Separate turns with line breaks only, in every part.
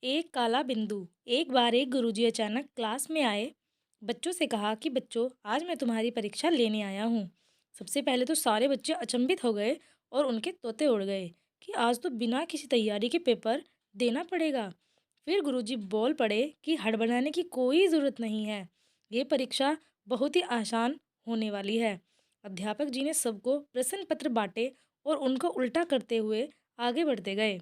एक काला बिंदु। एक बार एक गुरुजी अचानक क्लास में आए, बच्चों से कहा कि बच्चों, आज मैं तुम्हारी परीक्षा लेने आया हूँ। सबसे पहले तो सारे बच्चे अचंभित हो गए और उनके तोते उड़ गए कि आज तो बिना किसी तैयारी के पेपर देना पड़ेगा। फिर गुरुजी बोल पड़े कि हड़बड़ाने की कोई ज़रूरत नहीं है, ये परीक्षा बहुत ही आसान होने वाली है। अध्यापक जी ने सबको प्रश्न पत्र बांटे और उनको उल्टा करते हुए आगे बढ़ते गए।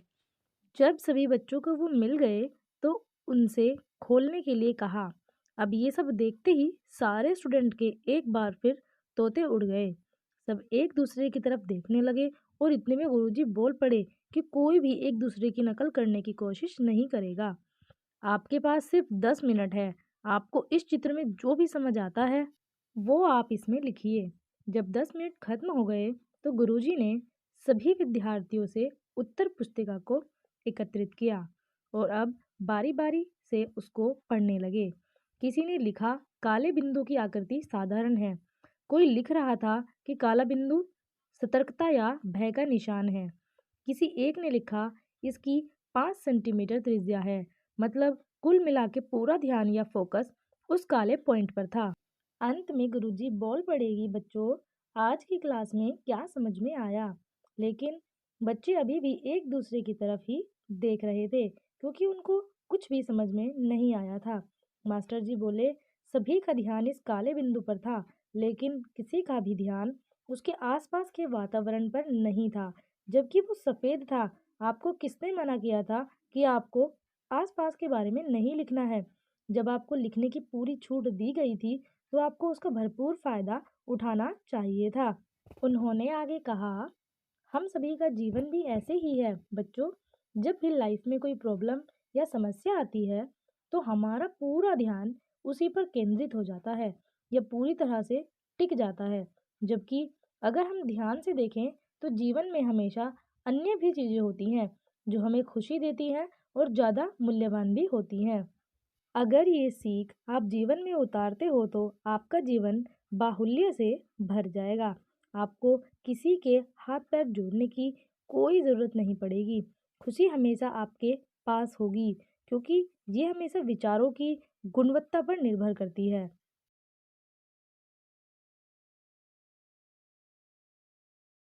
जब सभी बच्चों को वो मिल गए तो उनसे खोलने के लिए कहा। अब ये सब देखते ही सारे स्टूडेंट के एक बार फिर तोते उड़ गए। सब एक दूसरे की तरफ देखने लगे और इतने में गुरुजी बोल पड़े कि कोई भी एक दूसरे की नकल करने की कोशिश नहीं करेगा। आपके पास सिर्फ 10 मिनट है। आपको इस चित्र में जो भी समझ आता है वो आप इसमें लिखिए। जब 10 मिनट खत्म हो गए तो गुरुजी ने सभी विद्यार्थियों से उत्तर पुस्तिका को एकत्रित किया और अब बारी बारी से उसको पढ़ने लगे। किसी ने लिखा, काले बिंदु की आकृति साधारण है। कोई लिख रहा था कि काला बिंदु सतर्कता या भय का निशान है। किसी एक ने लिखा, इसकी 5 सेंटीमीटर त्रिज्या है। मतलब कुल मिला के पूरा ध्यान या फोकस उस काले पॉइंट पर था। अंत में गुरुजी बोल पड़ेगी, बच्चों, आज की क्लास में क्या समझ में आया? लेकिन बच्चे अभी भी एक दूसरे की तरफ ही देख रहे थे क्योंकि उनको कुछ भी समझ में नहीं आया था। मास्टर जी बोले, सभी का ध्यान इस काले बिंदु पर था, लेकिन किसी का भी ध्यान उसके आसपास के वातावरण पर नहीं था, जबकि वो सफेद था। आपको किसने मना किया था कि आपको आसपास के बारे में नहीं लिखना है? जब आपको लिखने की पूरी छूट दी गई थी, तो आपको उसका भरपूर फायदा उठाना चाहिए था। उन्होंने आगे कहा, हम सभी का जीवन भी ऐसे ही है बच्चों। जब भी लाइफ में कोई प्रॉब्लम या समस्या आती है तो हमारा पूरा ध्यान उसी पर केंद्रित हो जाता है या पूरी तरह से टिक जाता है। जबकि अगर हम ध्यान से देखें तो जीवन में हमेशा अन्य भी चीज़ें होती हैं जो हमें खुशी देती हैं और ज़्यादा मूल्यवान भी होती हैं। अगर ये सीख आप जीवन में उतारते हो तो आपका जीवन बाहुल्य से भर जाएगा। आपको किसी के हाथ पैर जोड़ने की कोई ज़रूरत नहीं पड़ेगी। खुशी हमेशा आपके पास होगी क्योंकि ये हमेशा विचारों की गुणवत्ता पर निर्भर करती है।